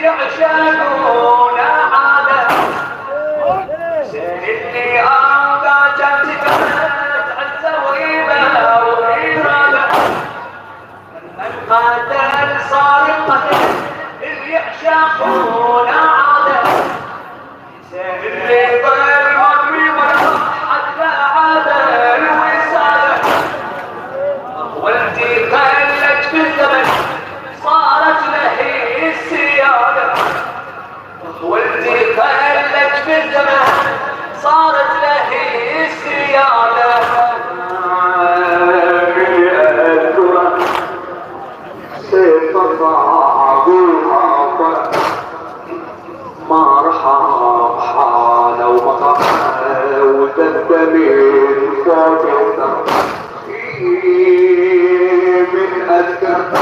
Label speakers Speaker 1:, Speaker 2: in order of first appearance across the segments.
Speaker 1: يعشقون عادة سيدي أرضى من صوتنا من أذكر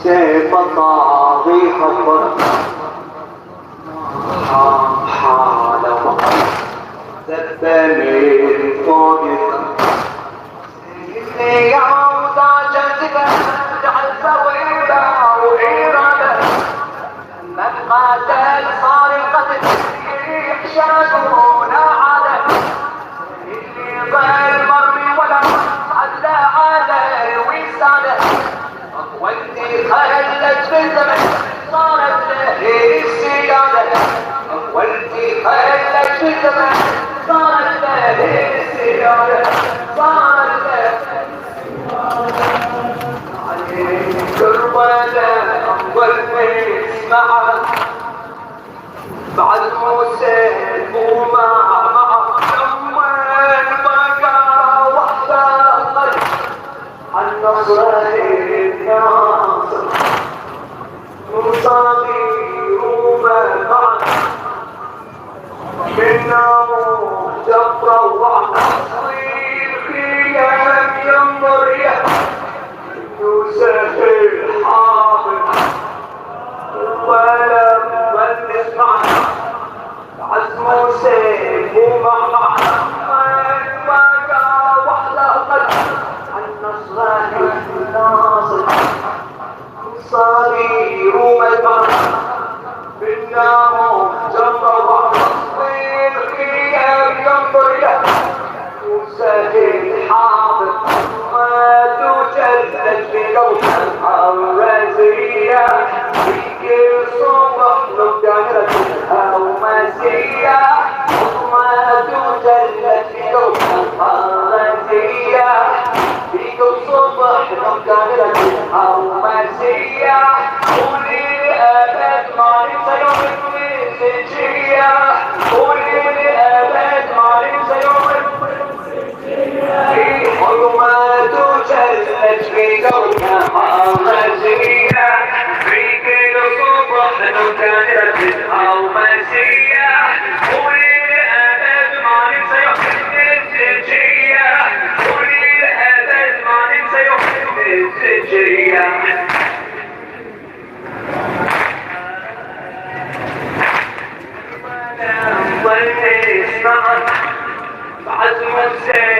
Speaker 1: سيف الطاغي خبر حال وقت ذب من صوتنا اللي يعود جذبا جعل سويبا وإيرانا من قاتل صارقة يحشدون عادة اللي ضل مرمي ولا عدى عادة ويسادة أقوالتي خلت في الزمن صارت له السيادة أقوالتي خلت في الزمن صارت له السيادة صارت له عليك كربلاء أول ما يسمع بعد موسى ومع لمن بقى وحده عن نصر الناصر صغير وما بعد منا جبر وعصير خيام ينظر يوسف الحاضر ولما نسمعنا عزم سيف ومع من بقى وحده قد عن نصر الناصر صغير ومدبر بالنار جبر وعصير خيام ينظر يوسف الحاضر ما تجلد في لوحة الرازية في كل صبح نبدأ الهومسية ما تجلد في لوحة الرازية في كل صبح نبدأ الهومسية قولي أبد ما ننسى يوم الزنجية قولي أبد ما ننسى يوم في حرمات جلت في كونها غازية في كل صبح نكرت الهومسية قولي لأبد ما ننسى يوم الزنجية قولي لأبد ما ننسى يوم الزنجية ظل اسمعك عزم السيف